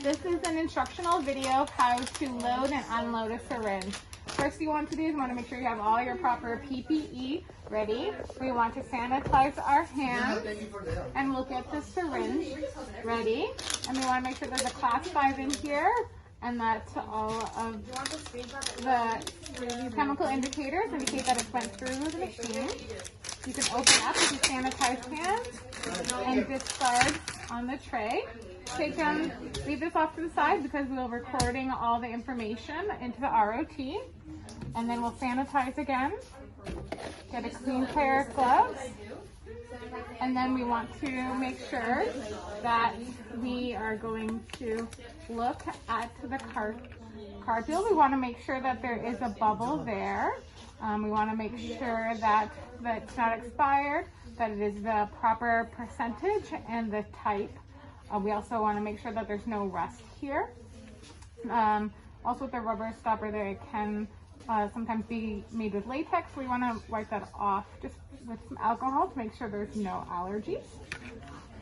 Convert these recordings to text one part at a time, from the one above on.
This is an instructional video of how to load and unload a syringe. First you want to do is you want to make sure you have all your proper PPE ready. We want to sanitize our hands, and we'll get the syringe ready. And we want to make sure there's a class 5 in here, and that all of the chemical indicators indicate that it went through the machine. You can open up with your sanitized hands and discard on the tray. Leave this off to the side because we're recording all the information into the ROT. And then we'll sanitize again. Get a clean pair of gloves. And then we want to make sure that we are going to look at the cartridge. We want to make sure that there is a bubble there. We want to make sure that it's not expired, that it is the proper percentage and the type. We also want to make sure that there's no rust here. Also with the rubber stopper there, it can sometimes be made with latex. We want to wipe that off just with some alcohol to make sure there's no allergies.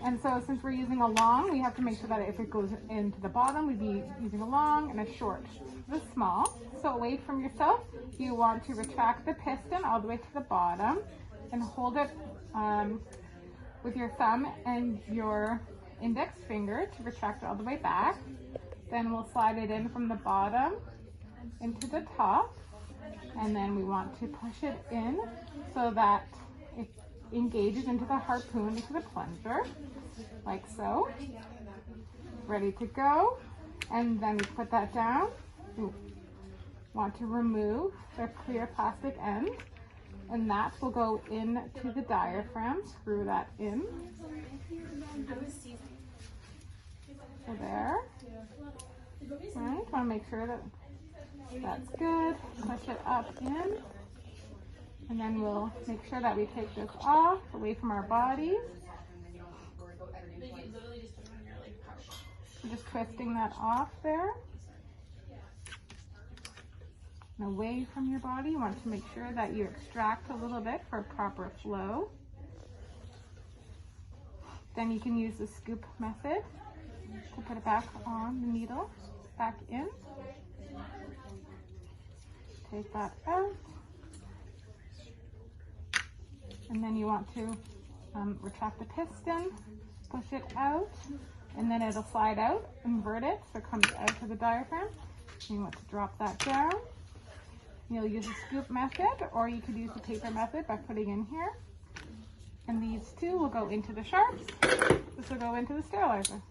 And so since we're using a long, we have to make sure that if it goes into the bottom, we'd be using a long and a short. This is small. So away from yourself, you want to retract the piston all the way to the bottom and hold it with your thumb and your index finger to retract it all the way back. Then we'll slide it in from the bottom into the top, and then we want to push it in so that it engages into the harpoon, into the plunger, like so. Ready to go. And then we put that down. We want to remove the clear plastic end, and that will go into the diaphragm. Screw that in. So there. Right, want to make sure that that's good. Push it up in. And then we'll make sure that we take this off, away from our bodies. Just twisting that off there. And away from your body, you want to make sure that you extract a little bit for proper flow. Then you can use the scoop method to put it back on the needle, back in. Take that out. And then you want to retract the piston, push it out, and then it'll slide out, invert it, so it comes out to the diaphragm. You want to drop that down. You'll use the scoop method, or you could use the paper method by putting in here. And these two will go into the sharps. This will go into the sterilizer.